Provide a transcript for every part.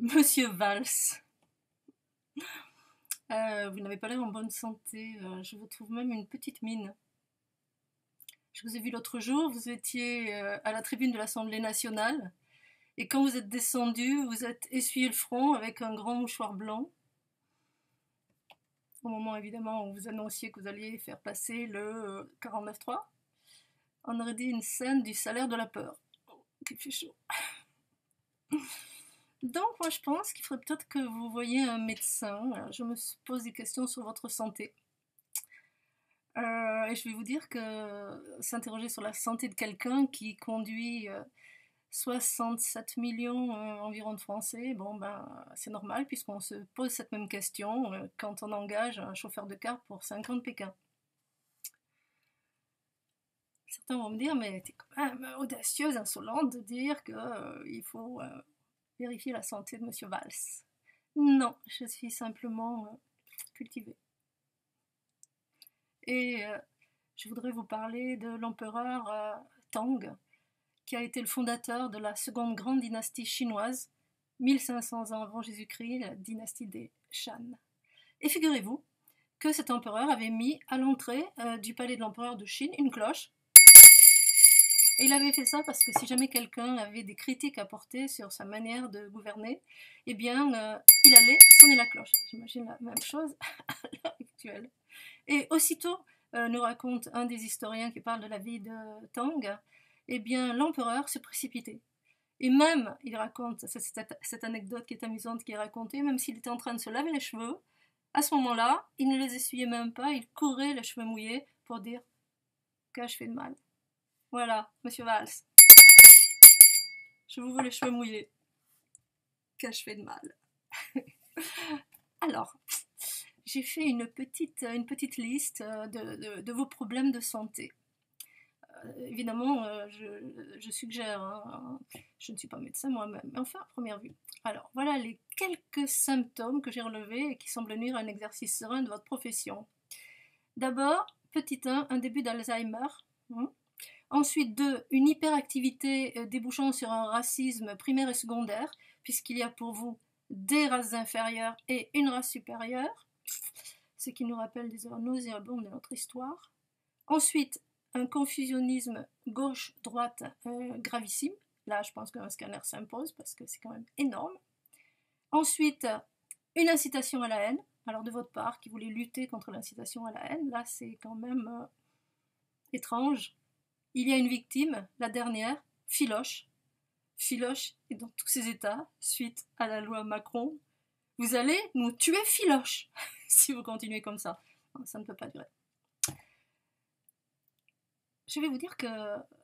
Monsieur Valls, vous n'avez pas l'air en bonne santé, je vous trouve même une petite mine. Je vous ai vu l'autre jour, vous étiez à la tribune de l'Assemblée nationale, et quand vous êtes descendu, vous êtes essuyé le front avec un grand mouchoir blanc, au moment évidemment où vous annonciez que vous alliez faire passer le 49.3. On aurait dit une scène du salaire de la peur. Oh, qu'il fait chaud. Donc moi je pense qu'il faudrait peut-être que vous voyiez un médecin. Alors, je me pose des questions sur votre santé. Et je vais vous dire que s'interroger sur la santé de quelqu'un qui conduit 67 millions environ de Français, bon ben c'est normal puisqu'on se pose cette même question quand on engage un chauffeur de car pour 50 Pékin. Certains vont me dire, mais t'es quand même audacieuse, insolente de dire qu'il faut vérifier la santé de Monsieur Valls. Non, je suis simplement cultivée. Et je voudrais vous parler de l'empereur Tang, qui a été le fondateur de la seconde grande dynastie chinoise, 1500 ans avant Jésus-Christ, la dynastie des Shan. Et figurez-vous que cet empereur avait mis à l'entrée du palais de l'empereur de Chine une cloche. Et il avait fait ça parce que si jamais quelqu'un avait des critiques à porter sur sa manière de gouverner, eh bien, il allait sonner la cloche. J'imagine la même chose à l'heure actuelle. Et aussitôt, nous raconte un des historiens qui parle de la vie de Tang, eh bien, l'empereur se précipitait. Et même, il raconte, cette anecdote qui est amusante, qui est racontée, même s'il était en train de se laver les cheveux, à ce moment-là, il ne les essuyait même pas, il courait les cheveux mouillés pour dire « qu'ai-je fait de mal ?» Voilà, Monsieur Valls, je vous veux les cheveux mouillés. Qu'ai-je fait de mal? Alors, j'ai fait une petite liste de vos problèmes de santé. Évidemment, je suggère, hein, je ne suis pas médecin moi-même, mais enfin, à première vue. Alors, voilà les quelques symptômes que j'ai relevés et qui semblent nuire à un exercice serein de votre profession. D'abord, petit 1, un début d'Alzheimer. Ensuite, 2, une hyperactivité débouchant sur un racisme primaire et secondaire, puisqu'il y a pour vous des races inférieures et une race supérieure, ce qui nous rappelle des heures nauséabondes de notre histoire. Ensuite, un confusionnisme gauche-droite gravissime. Là, je pense qu'un scanner s'impose parce que c'est quand même énorme. Ensuite, une incitation à la haine. Alors, de votre part, qui voulait lutter contre l'incitation à la haine, là, c'est quand même étrange. Il y a une victime, la dernière, Philoche. Philoche est dans tous ses états, suite à la loi Macron. Vous allez nous tuer Philoche si vous continuez comme ça. Non, ça ne peut pas durer. Je vais vous dire que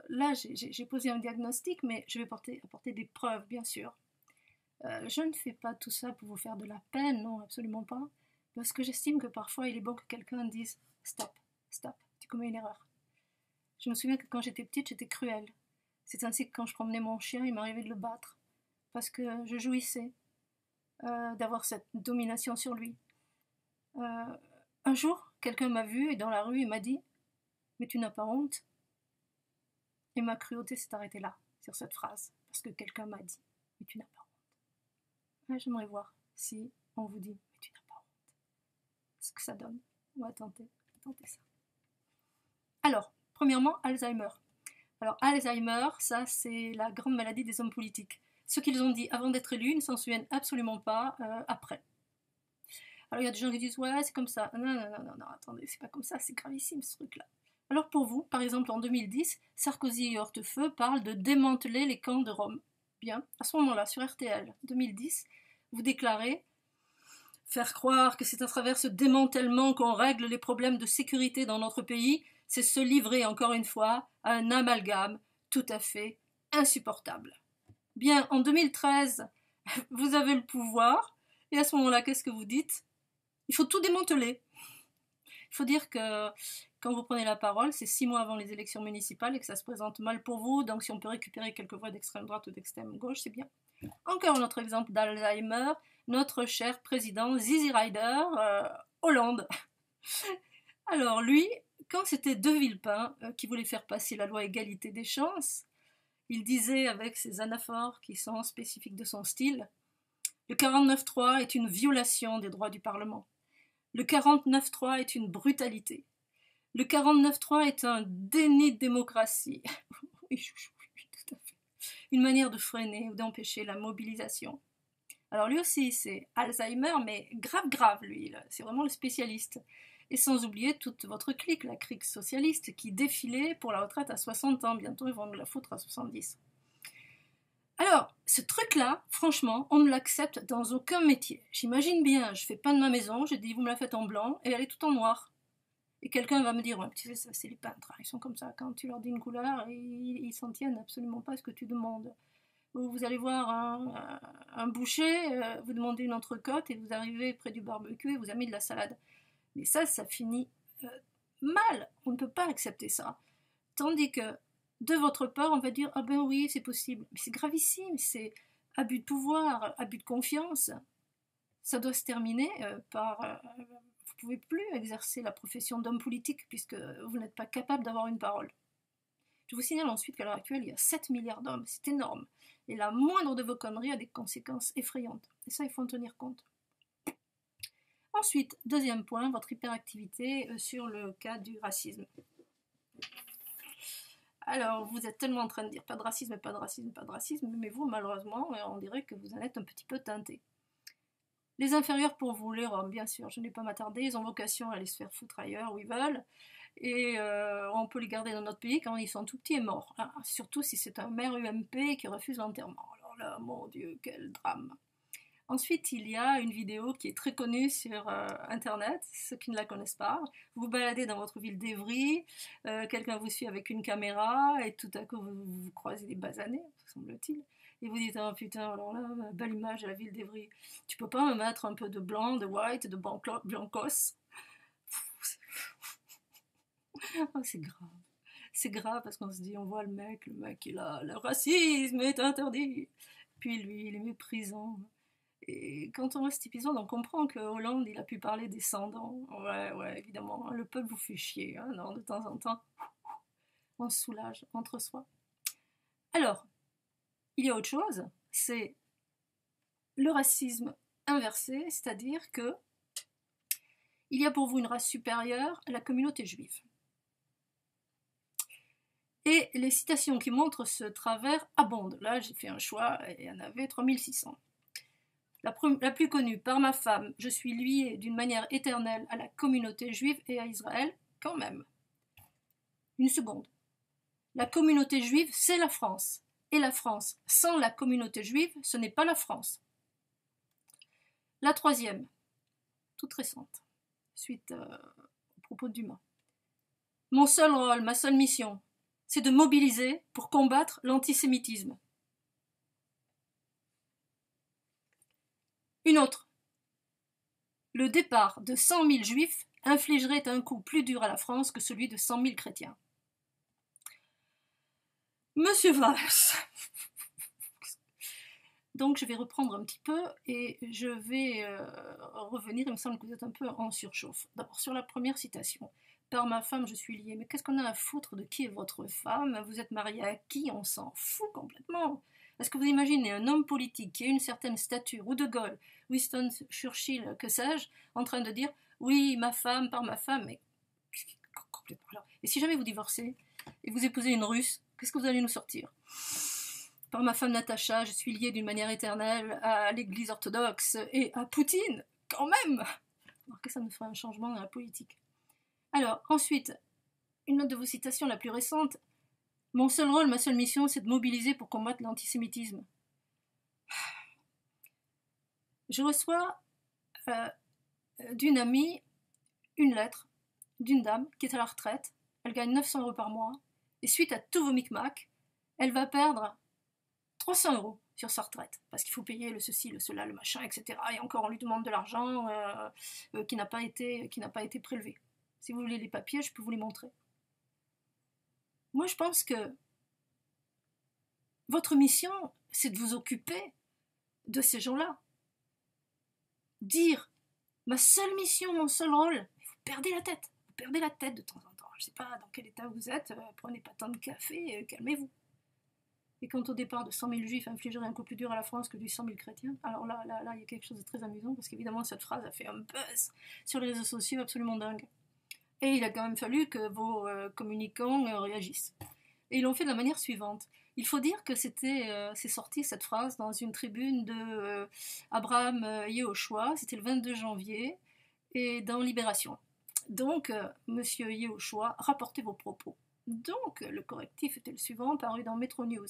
là, j'ai posé un diagnostic, mais je vais apporter des preuves, bien sûr. Je ne fais pas tout ça pour vous faire de la peine, non, absolument pas. Parce que j'estime que parfois, il est bon que quelqu'un dise « Stop, stop, tu commets une erreur ». Je me souviens que quand j'étais petite, j'étais cruelle. C'est ainsi que quand je promenais mon chien, il m'arrivait de le battre. Parce que je jouissais d'avoir cette domination sur lui. Un jour, quelqu'un m'a vu et dans la rue, il m'a dit « Mais tu n'as pas honte ?» Et ma cruauté s'est arrêtée là, sur cette phrase. Parce que quelqu'un m'a dit « Mais tu n'as pas honte ?» Ouais, j'aimerais voir si on vous dit « Mais tu n'as pas honte ?» Ce que ça donne. On va tenter ça. Alors, premièrement, Alzheimer. Alors, Alzheimer, ça, c'est la grande maladie des hommes politiques. Ce qu'ils ont dit avant d'être élus, ils ne s'en souviennent absolument pas après. Alors, il y a des gens qui disent « Ouais, c'est comme ça. » Non, attendez, c'est pas comme ça, c'est gravissime ce truc-là. Alors, pour vous, par exemple, en 2010, Sarkozy et Hortefeux parlent de démanteler les camps de Rome. Bien, à ce moment-là, sur RTL 2010, vous déclarez faire croire que c'est à travers ce démantèlement qu'on règle les problèmes de sécurité dans notre pays, c'est se livrer encore une fois à un amalgame tout à fait insupportable. Bien, en 2013, vous avez le pouvoir, et à ce moment-là, qu'est-ce que vous dites? Il faut tout démanteler. Il faut dire que quand vous prenez la parole, c'est 6 mois avant les élections municipales et que ça se présente mal pour vous, donc si on peut récupérer quelques voix d'extrême droite ou d'extrême gauche, c'est bien. Encore un autre exemple d'Alzheimer, notre cher président Zizi Rider, Hollande. Alors lui, quand c'était De Villepin qui voulait faire passer la loi égalité des chances, il disait avec ses anaphores qui sont spécifiques de son style Le 49.3 est une violation des droits du Parlement. Le 49.3 est une brutalité. Le 49.3 est un déni de démocratie. Oui, tout à fait. Une manière de freiner ou d'empêcher la mobilisation. Alors lui aussi, c'est Alzheimer, mais grave, lui. C'est vraiment le spécialiste. Et sans oublier toute votre clique, la clique socialiste, qui défilait pour la retraite à 60 ans. Bientôt, ils vont nous la foutre à 70. Alors, ce truc-là, franchement, on ne l'accepte dans aucun métier. J'imagine bien, je fais peindre ma maison, je dis, vous me la faites en blanc, et elle est tout en noir. Et quelqu'un va me dire, ouais, tu sais, ça, c'est les peintres, ils sont comme ça, quand tu leur dis une couleur, ils s'en tiennent absolument pas à ce que tu demandes. Vous allez voir un boucher, vous demandez une entrecôte, et vous arrivez près du barbecue, et vous avez mis de la salade. Mais ça finit mal, on ne peut pas accepter ça. Tandis que, de votre part, on va dire, ah ben oui, c'est possible. Mais c'est gravissime, c'est abus de pouvoir, abus de confiance. Ça doit se terminer par... vous ne pouvez plus exercer la profession d'homme politique puisque vous n'êtes pas capable d'avoir une parole. Je vous signale ensuite qu'à l'heure actuelle, il y a 7 milliards d'hommes, c'est énorme. Et la moindre de vos conneries a des conséquences effrayantes. Et ça, il faut en tenir compte. Ensuite, deuxième point, votre hyperactivité sur le cas du racisme. Alors, vous êtes tellement en train de dire pas de racisme, pas de racisme, pas de racisme, mais vous, malheureusement, on dirait que vous en êtes un petit peu teinté. Les inférieurs pour vous, les Roms, bien sûr, je n'ai pas m'attarder, ils ont vocation à aller se faire foutre ailleurs où ils veulent, et on peut les garder dans notre pays quand ils sont tout petits et morts, hein, surtout si c'est un maire UMP qui refuse l'enterrement. Alors là, mon Dieu, quel drame. Ensuite, il y a une vidéo qui est très connue sur Internet, ceux qui ne la connaissent pas. Vous vous baladez dans votre ville d'Evry, quelqu'un vous suit avec une caméra, et tout à coup, vous croisez des basanés, semble-t-il. Et vous dites, oh putain, alors là, belle image de la ville d'Evry. Tu peux pas me mettre un peu de blanc, de white, de blancos? Oh, c'est grave. C'est grave parce qu'on se dit, on voit le mec est là, le racisme est interdit. Puis lui, il est méprisant. Et quand on voit cet épisode, on comprend que Hollande, il a pu parler descendant. Ouais, évidemment, le peuple vous fait chier, hein, non, de temps en temps. On se soulage entre soi. Alors, il y a autre chose, c'est le racisme inversé, c'est-à-dire que il y a pour vous une race supérieure à la communauté juive. Et les citations qui montrent ce travers abondent. Là, j'ai fait un choix, et il y en avait 3600. La plus connue, par ma femme, je suis liée d'une manière éternelle à la communauté juive et à Israël, quand même. Une seconde. La communauté juive, c'est la France. Et la France, sans la communauté juive, ce n'est pas la France. La troisième, toute récente, suite au propos de Dumas. Mon seul rôle, ma seule mission, c'est de mobiliser pour combattre l'antisémitisme. Une autre. Le départ de 100 000 juifs infligerait un coup plus dur à la France que celui de 100 000 chrétiens. Monsieur Valls. Donc je vais reprendre un petit peu et je vais revenir, il me semble que vous êtes un peu en surchauffe. D'abord sur la première citation. Par ma femme, je suis liée. Mais qu'est-ce qu'on a à foutre de qui est votre femme? Vous êtes marié à qui? On s'en fout complètement. Est-ce que vous imaginez un homme politique qui a une certaine stature, ou De Gaulle, Winston Churchill, que sais-je, en train de dire oui, ma femme, par ma femme, mais complètement. Et si jamais vous divorcez et vous épousez une Russe, qu'est-ce que vous allez nous sortir? Par ma femme Natacha, je suis liée d'une manière éternelle à l'église orthodoxe et à Poutine, quand même. Alors que ça me ferait un changement dans la politique. Alors, ensuite, une autre de vos citations, la plus récente. Mon seul rôle, ma seule mission, c'est de mobiliser pour combattre l'antisémitisme. Je reçois d'une amie une lettre d'une dame qui est à la retraite. Elle gagne 900 € par mois. Et suite à tous vos micmacs, elle va perdre 300 € sur sa retraite, parce qu'il faut payer le ceci, le cela, le machin, etc. Et encore, on lui demande de l'argent qui n'a pas été prélevé. Si vous voulez les papiers, je peux vous les montrer. Moi, je pense que votre mission, c'est de vous occuper de ces gens-là. Dire, ma seule mission, mon seul rôle, vous perdez la tête. Vous perdez la tête de temps en temps. Je ne sais pas dans quel état vous êtes, prenez pas tant de café, calmez-vous. Et quand au départ de 100 000 juifs infligeraient un coup plus dur à la France que du 100 000 chrétiens, alors là, il y a quelque chose de très amusant, parce qu'évidemment, cette phrase a fait un buzz sur les réseaux sociaux absolument dingue. Et il a quand même fallu que vos communicants réagissent. Et ils l'ont fait de la manière suivante. Il faut dire que c'est sorti cette phrase dans une tribune de Abraham Yehoshua, c'était le 22 janvier, et dans Libération. Donc, monsieur Yehoshua, rapportez vos propos. Donc, le correctif était le suivant, paru dans Metro News.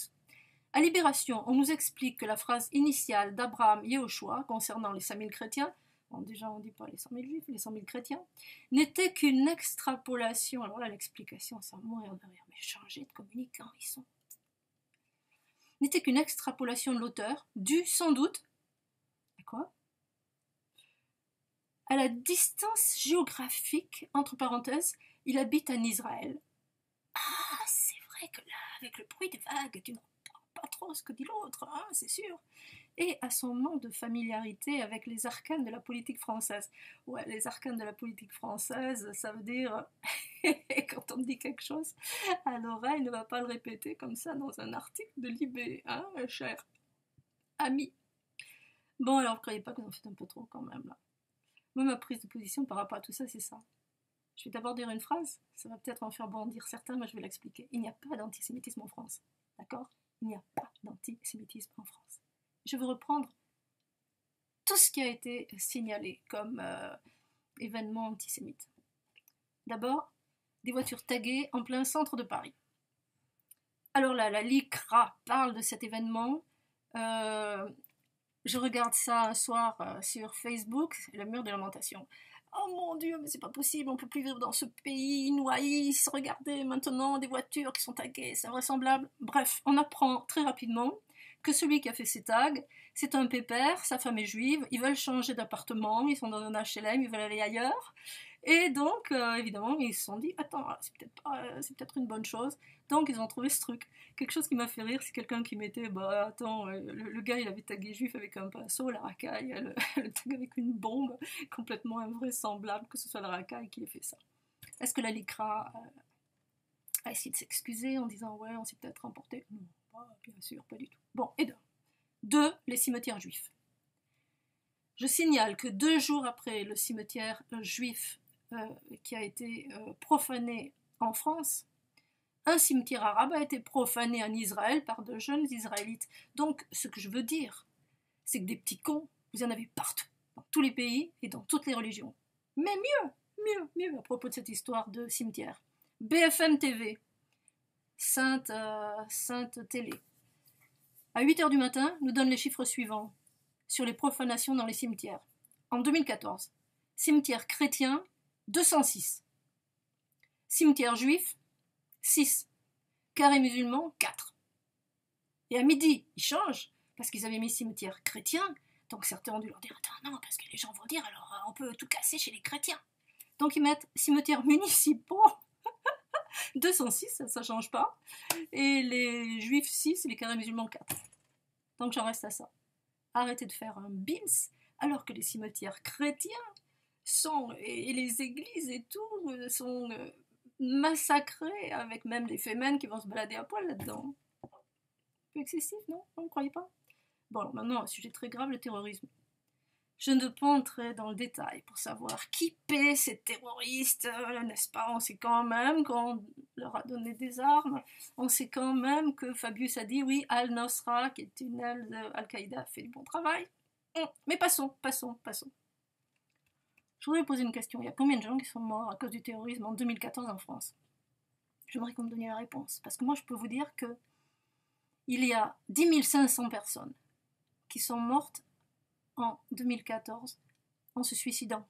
À Libération, on nous explique que la phrase initiale d'Abraham Yehoshua concernant les 5000 chrétiens, bon, déjà on ne dit pas les 100 000 juifs, les 100 000 chrétiens, n'était qu'une extrapolation. Alors là, l'explication, ça va mourir de rire, mais changez de communicants, ils sont. N'était qu'une extrapolation de l'auteur, due sans doute à quoi? À la distance géographique, entre parenthèses, il habite en Israël. Ah, c'est vrai que là, avec le bruit des vagues, tu n'entends pas trop ce que dit l'autre, hein, c'est sûr. Et à son manque de familiarité avec les arcanes de la politique française. Ouais, les arcanes de la politique française, ça veut dire, quand on me dit quelque chose, à l'oreille, ne va pas le répéter comme ça dans un article de Libé, hein, cher ami. Bon, alors, vous ne croyez pas que j'en fais un peu trop quand même, là. Moi, ma prise de position par rapport à tout ça, c'est ça. Je vais d'abord dire une phrase, ça va peut-être en faire bondir certains, mais je vais l'expliquer. Il n'y a pas d'antisémitisme en France, d'accord? Il n'y a pas d'antisémitisme en France. Je veux reprendre tout ce qui a été signalé comme événement antisémite. D'abord, des voitures taguées en plein centre de Paris. Alors là, la LICRA parle de cet événement. Je regarde ça un soir sur Facebook, c'est le mur de lamentation. Oh mon Dieu, mais c'est pas possible, on peut plus vivre dans ce pays, Noaïs, regardez maintenant des voitures qui sont taguées, c'est invraisemblable. Bref, on apprend très rapidement que celui qui a fait ces tags, c'est un pépère, sa femme est juive, ils veulent changer d'appartement, ils sont dans un HLM, ils veulent aller ailleurs. Et donc, évidemment, ils se sont dit, attends, c'est peut-être une bonne chose. Donc, ils ont trouvé ce truc. Quelque chose qui m'a fait rire, c'est quelqu'un qui mettait, bah attends, le gars il avait tagué juif avec un pinceau, la racaille, le tag avec une bombe, complètement invraisemblable que ce soit la racaille qui ait fait ça. Est-ce que la LICRA a essayé de s'excuser en disant, ouais, on s'est peut-être emporté? Non, bien sûr, pas du tout. Bon, et deux, les cimetières juifs. Je signale que 2 jours après le cimetière juif qui a été profané en France, un cimetière arabe a été profané en Israël par de jeunes Israélites. Donc, ce que je veux dire, c'est que des petits cons, vous en avez partout, dans tous les pays et dans toutes les religions. Mais mieux à propos de cette histoire de cimetière. BFM TV, Sainte Télé, à 8h du matin, nous donne les chiffres suivants sur les profanations dans les cimetières. En 2014, cimetière chrétien, 206. Cimetière juif, 6. Carré musulman, 4. Et à midi, ils changent, parce qu'ils avaient mis cimetière chrétien, donc certains ont dû leur dire, attends, non, parce que les gens vont dire, alors on peut tout casser chez les chrétiens. Donc ils mettent cimetières municipaux, 206, ça change pas, et les juifs 6 et les carrés musulmans 4. Donc j'en reste à ça. Arrêtez de faire un bins, alors que les cimetières chrétiens sont, et les églises et tout, sont massacrés, avec même des fémènes qui vont se balader à poil là-dedans. Un peu excessif, non? Vous ne croyez pas? Bon, alors maintenant, un sujet très grave, le terrorisme. Je ne peux pas entrer dans le détail pour savoir qui paie ces terroristes, n'est-ce pas? On sait quand même qu'on leur a donné des armes. On sait quand même que Fabius a dit, oui, Al-Nosra, qui est une aile d'Al-Qaïda, fait du bon travail. Mais passons. Je voudrais vous poser une question. Il y a combien de gens qui sont morts à cause du terrorisme en 2014 en France? J'aimerais que vous me donniez la réponse. Parce que moi, je peux vous dire que il y a 10 500 personnes qui sont mortes en 2014 en se suicidant.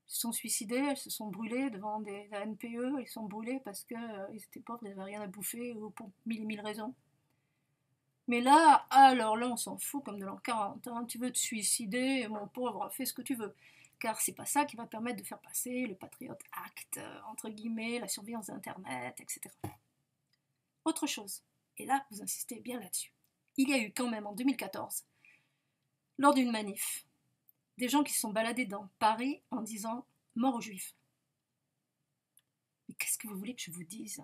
Elles se sont suicidées, elles se sont brûlées devant la NPE, elles se sont brûlées parce qu'ils étaient pauvres, ils n'avaient rien à bouffer ou pour mille et mille raisons. Mais là, alors là, on s'en fout comme de l'an 40. Hein. Tu veux te suicider, mon pauvre, fais ce que tu veux. Car c'est pas ça qui va permettre de faire passer le Patriot Act, entre guillemets, la surveillance d'Internet, etc. Autre chose, et là, vous insistez bien là-dessus. Il y a eu quand même en 2014, lors d'une manif, des gens qui se sont baladés dans Paris en disant « mort aux juifs ». Mais qu'est-ce que vous voulez que je vous dise?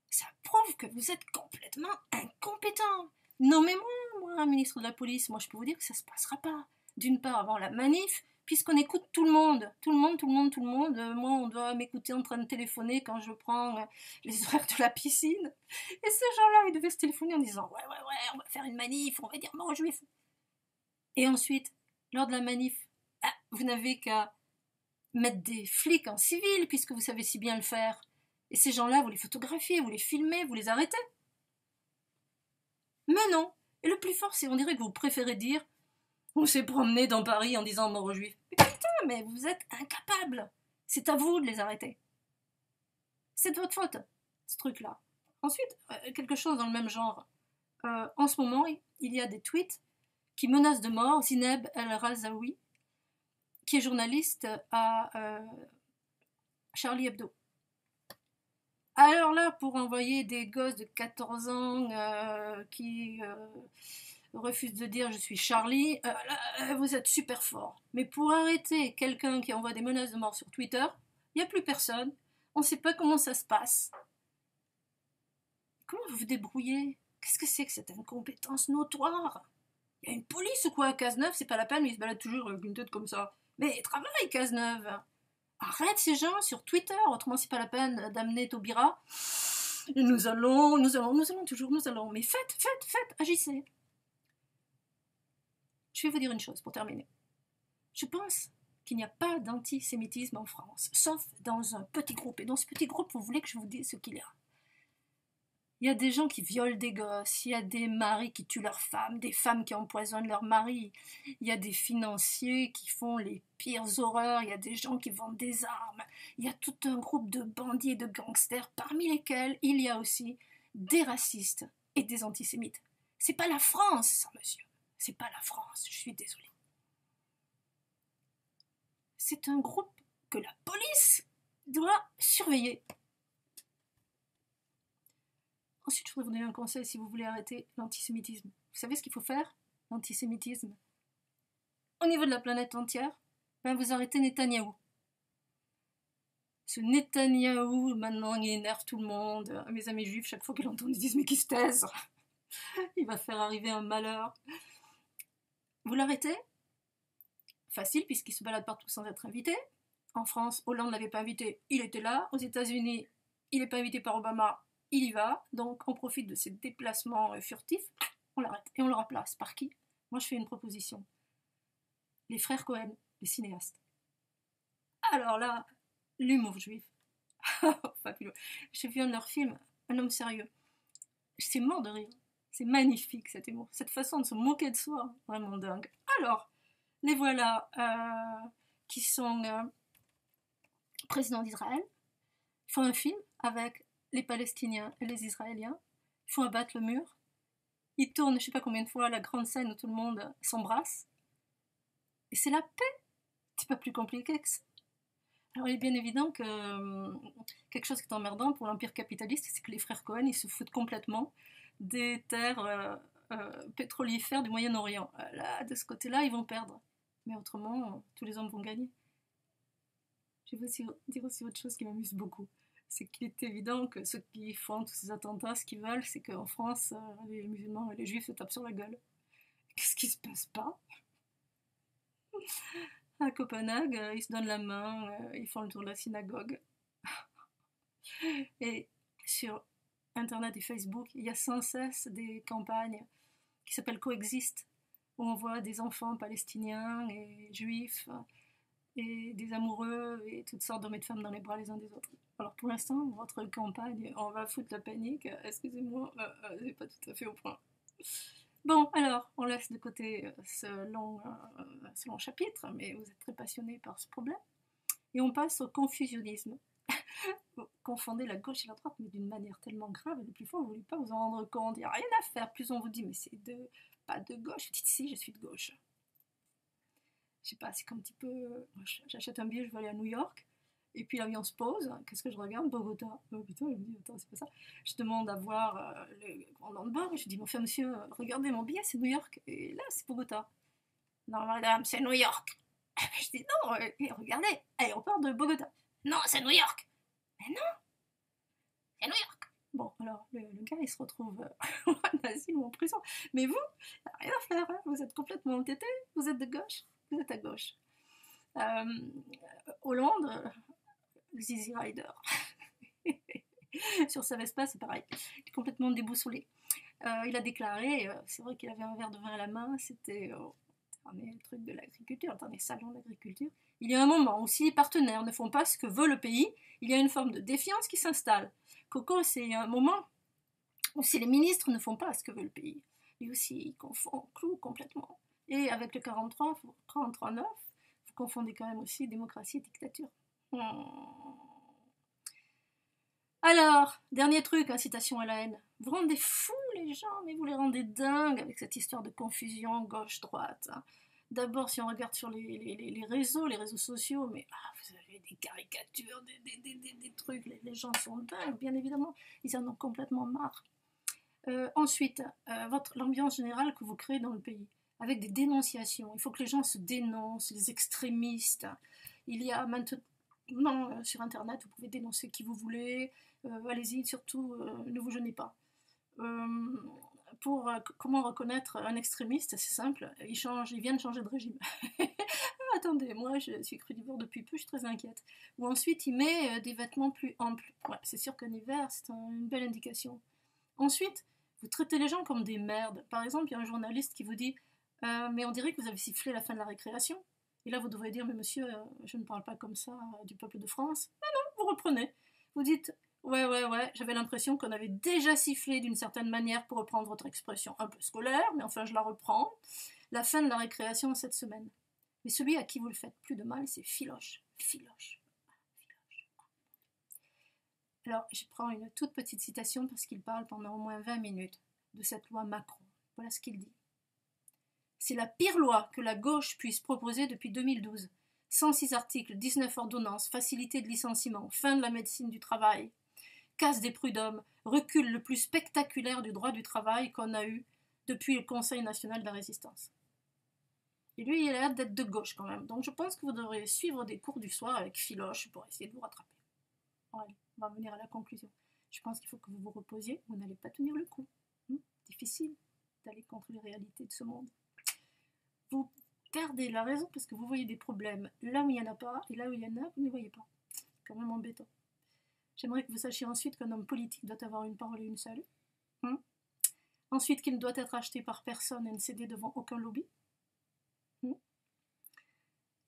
Ça prouve que vous êtes complètement incompétent. Nommez-moi, moi, un ministre de la police. Moi, je peux vous dire que ça ne se passera pas. D'une part, avant la manif, puisqu'on écoute tout le monde. Tout le monde, tout le monde, tout le monde. Moi, on doit m'écouter en train de téléphoner quand je prends les horaires de la piscine. Et ces gens-là, ils devaient se téléphoner en disant ouais, ouais, ouais, on va faire une manif, on va dire non aux juifs. Et ensuite, lors de la manif, vous n'avez qu'à mettre des flics en civil, puisque vous savez si bien le faire. Et ces gens-là, vous les photographiez, vous les filmez, vous les arrêtez. Mais non. Et le plus fort, c'est on dirait que vous préférez dire on s'est promené dans Paris en disant mort aux juifs. Mais putain, mais vous êtes incapables. C'est à vous de les arrêter. C'est de votre faute, ce truc-là. Ensuite, quelque chose dans le même genre. En ce moment, il y a des tweets qui menacent de mort Zineb El-Razaoui, qui est journaliste à Charlie Hebdo. Alors là, pour envoyer des gosses de 14 ans qui refusent de dire je suis Charlie, là, vous êtes super fort. Mais pour arrêter quelqu'un qui envoie des menaces de mort sur Twitter, il n'y a plus personne. On ne sait pas comment ça se passe. Comment vous vous débrouillez? Qu'est-ce que c'est que cette incompétence notoire? Il y a une police ou quoi à Cazeneuve? C'est pas la peine, mais il se balade toujours avec une tête comme ça. Mais travaille, Cazeneuve! Arrête ces gens sur Twitter, autrement c'est pas la peine d'amener Taubira. Nous allons, toujours, nous allons. Mais faites, agissez. Je vais vous dire une chose pour terminer. Je pense qu'il n'y a pas d'antisémitisme en France, sauf dans un petit groupe. Et dans ce petit groupe, vous voulez que je vous dise ce qu'il y a. Il y a des gens qui violent des gosses, il y a des maris qui tuent leurs femmes, des femmes qui empoisonnent leurs maris, il y a des financiers qui font les pires horreurs, il y a des gens qui vendent des armes, il y a tout un groupe de bandits et de gangsters, parmi lesquels il y a aussi des racistes et des antisémites. C'est pas la France, ça, monsieur. C'est pas la France, je suis désolée. C'est un groupe que la police doit surveiller. Ensuite, je voudrais vous donner un conseil si vous voulez arrêter l'antisémitisme. Vous savez ce qu'il faut faire? L'antisémitisme. Au niveau de la planète entière, vous arrêtez Netanyahou. Ce Netanyahou, maintenant, il énerve tout le monde. Mes amis juifs, chaque fois qu'ils l'entendent, ils disent mais qu'il se taise. Il va faire arriver un malheur. Vous l'arrêtez? Facile, puisqu'il se balade partout sans être invité. En France, Hollande ne l'avait pas invité, il était là. Aux États-Unis, il n'est pas invité par Obama, il y va. Donc on profite de ces déplacements furtifs, on l'arrête et on le remplace. Par qui? Moi je fais une proposition. Les frères Cohen, les cinéastes. Alors là, l'humour juif. Fabuleux. J'ai vu un de leurs films, Un homme sérieux. C'est mort de rire. C'est magnifique cet humour. Cette façon de se moquer de soi, vraiment dingue. Alors, les voilà qui sont présidents d'Israël. Ils font un film avec les Palestiniens et les Israéliens. Ils font abattre le mur. Ils tournent, je ne sais pas combien de fois, la grande scène où tout le monde s'embrasse. Et c'est la paix. C'est pas plus compliqué que ça. Alors il est bien évident que quelque chose qui est emmerdant pour l'empire capitaliste, c'est que les frères Cohen, ils se foutent complètement des terres pétrolifères du Moyen-Orient. Là, de ce côté-là, ils vont perdre. Mais autrement, tous les hommes vont gagner. Je vais vous dire aussi autre chose qui m'amuse beaucoup. C'est qu'il est évident que ceux qui font tous ces attentats, ce qu'ils veulent, c'est qu'en France, les musulmans et les juifs se tapent sur la gueule. Qu'est-ce qui se passe pas? À Copenhague, ils se donnent la main, ils font le tour de la synagogue. Et sur Internet et Facebook, il y a sans cesse des campagnes qui s'appellent Coexiste, où on voit des enfants palestiniens et juifs et des amoureux et toutes sortes d'hommes et de femmes dans les bras les uns des autres. Alors pour l'instant, votre campagne, on va foutre la panique, excusez-moi, c'est pas tout à fait au point. Bon, alors, on laisse de côté ce long chapitre, mais vous êtes très passionné par ce problème. Et on passe au confusionnisme. Vous confondez la gauche et la droite, mais d'une manière tellement grave, et le plus fort, vous ne voulez pas vous en rendre compte. Il n'y a rien à faire. Plus on vous dit, mais c'est pas de gauche. Vous dites, si, je suis de gauche. Je sais pas, c'est comme un petit peu... Moi, j'achète un billet, je veux aller à New York. Et puis l'avion se pose, qu'est-ce que je regarde? Bogota. Oh putain, je me dis, attends, c'est pas ça. Je demande à voir le commandant de bord et je dis, enfin monsieur, regardez mon billet, c'est New York. Et là, c'est Bogota. Non, madame, c'est New York. Je dis, non, regardez, aéroport de Bogota. Non, c'est New York. Mais non, c'est New York. Bon, alors le gars il se retrouve en asile ou en prison. Mais vous, rien à faire, hein, vous êtes complètement entêté, vous êtes de gauche, vous êtes à gauche. Hollande, Zizi Rider. Sur sa Vespa, c'est pareil, il est complètement déboussolé. Il a déclaré, c'est vrai qu'il avait un verre de vin à la main, c'était le truc de l'agriculture, attendez, salon de l'agriculture. Il y a un moment où si les partenaires ne font pas ce que veut le pays, il y a une forme de défiance qui s'installe. Coco, c'est un moment où si les ministres ne font pas ce que veut le pays, lui aussi, il confond clou complètement. Et avec le 43, 43-9, vous confondez quand même aussi démocratie et dictature. Alors, dernier truc, incitation à la haine. Vous rendez fous les gens, mais vous les rendez dingues avec cette histoire de confusion gauche-droite. D'abord, si on regarde sur les réseaux sociaux, mais vous avez des caricatures, des trucs, les gens sont dingues, bien évidemment, ils en ont complètement marre. Ensuite, l'ambiance générale que vous créez dans le pays, avec des dénonciations. Il faut que les gens se dénoncent, les extrémistes. Il y a maintenant sur Internet, vous pouvez dénoncer qui vous voulez. Allez-y, surtout, ne vous gênez pas. Comment reconnaître un extrémiste, c'est simple, il vient de changer de régime. Attendez, moi je suis crudivore depuis peu, je suis très inquiète. Ou ensuite, il met des vêtements plus amples. Ouais, c'est sûr qu'un hiver, c'est une belle indication. Ensuite, vous traitez les gens comme des merdes. Par exemple, il y a un journaliste qui vous dit mais on dirait que vous avez sifflé la fin de la récréation. Et là, vous devrez dire mais monsieur, je ne parle pas comme ça du peuple de France. Mais non, vous reprenez. Vous dites ouais, j'avais l'impression qu'on avait déjà sifflé d'une certaine manière, pour reprendre votre expression un peu scolaire, mais enfin je la reprends, la fin de la récréation cette semaine. Mais celui à qui vous le faites plus de mal, c'est Filoche. Filoche. Alors, je prends une toute petite citation parce qu'il parle pendant au moins 20 minutes de cette loi Macron. Voilà ce qu'il dit. C'est la pire loi que la gauche puisse proposer depuis 2012. 106 articles, 19 ordonnances, facilité de licenciement, fin de la médecine du travail, casse des prud'hommes, recul le plus spectaculaire du droit du travail qu'on a eu depuis le Conseil national de la résistance. Et lui, il a l'air d'être de gauche quand même. Donc je pense que vous devriez suivre des cours du soir avec Filoche pour essayer de vous rattraper. Bon, allez, on va venir à la conclusion. Je pense qu'il faut que vous vous reposiez, vous n'allez pas tenir le coup. Difficile d'aller contre les réalités de ce monde. Vous perdez la raison parce que vous voyez des problèmes là où il n'y en a pas, et là où il y en a, vous ne les voyez pas. C'est quand même embêtant. J'aimerais que vous sachiez ensuite qu'un homme politique doit avoir une parole et une seule. Ensuite, qu'il ne doit être acheté par personne et ne céder devant aucun lobby.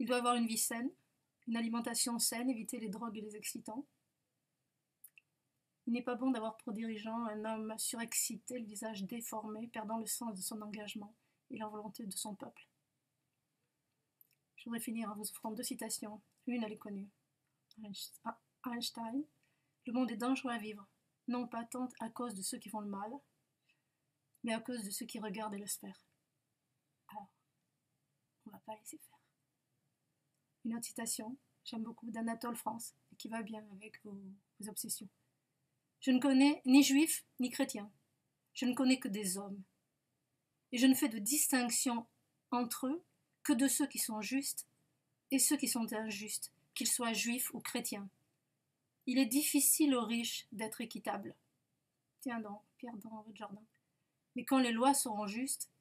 Il doit avoir une vie saine, une alimentation saine, éviter les drogues et les excitants. Il n'est pas bon d'avoir pour dirigeant un homme surexcité, le visage déformé, perdant le sens de son engagement et la volonté de son peuple. Je voudrais finir en vous offrant 2 citations. Une, elle est connue. Einstein. Le monde est dangereux à vivre, non pas tant à cause de ceux qui font le mal, mais à cause de ceux qui regardent et laissent faire. Alors, on ne va pas laisser faire. Une autre citation, j'aime beaucoup, d'Anatole France, et qui va bien avec vos obsessions. Je ne connais ni juifs ni chrétiens. Je ne connais que des hommes. Et je ne fais de distinction entre eux que de ceux qui sont justes et ceux qui sont injustes, qu'ils soient juifs ou chrétiens. Il est difficile aux riches d'être équitables. Tiens donc, Pierre dans votre jardin. Mais quand les lois seront justes,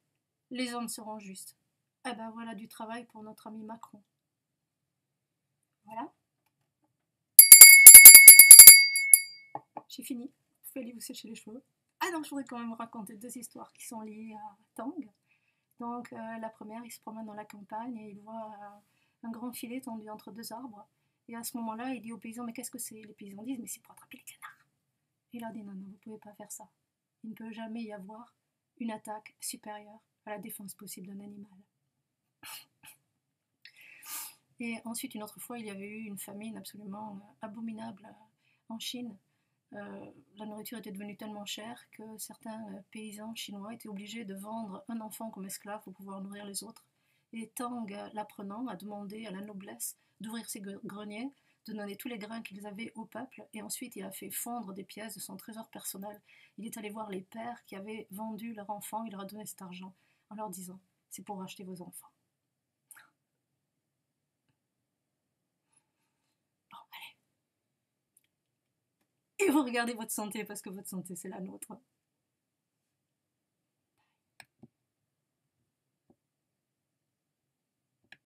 les hommes seront justes. Eh ben voilà du travail pour notre ami Macron. Voilà. J'ai fini. Vous pouvez aller vous sécher les cheveux. Ah non, je voudrais quand même vous raconter 2 histoires qui sont liées à Tang. Donc la première, il se promène dans la campagne et il voit un grand filet tendu entre 2 arbres. Et à ce moment-là, il dit aux paysans, mais qu'est-ce que c'est? Les paysans disent, mais c'est pour attraper les canards. Et il leur dit, non, vous ne pouvez pas faire ça. Il ne peut jamais y avoir une attaque supérieure à la défense possible d'un animal. Et ensuite, une autre fois, il y avait eu une famine absolument abominable en Chine. La nourriture était devenue tellement chère que certains paysans chinois étaient obligés de vendre un enfant comme esclave pour pouvoir nourrir les autres. Et Tang, l'apprenant, a demandé à la noblesse d'ouvrir ses greniers, de donner tous les grains qu'ils avaient au peuple, et ensuite il a fait fondre des pièces de son trésor personnel. Il est allé voir les pères qui avaient vendu leur enfant, il leur a donné cet argent en leur disant « c'est pour racheter vos enfants ». Bon, allez. vous regardez votre santé parce que votre santé, c'est la nôtre.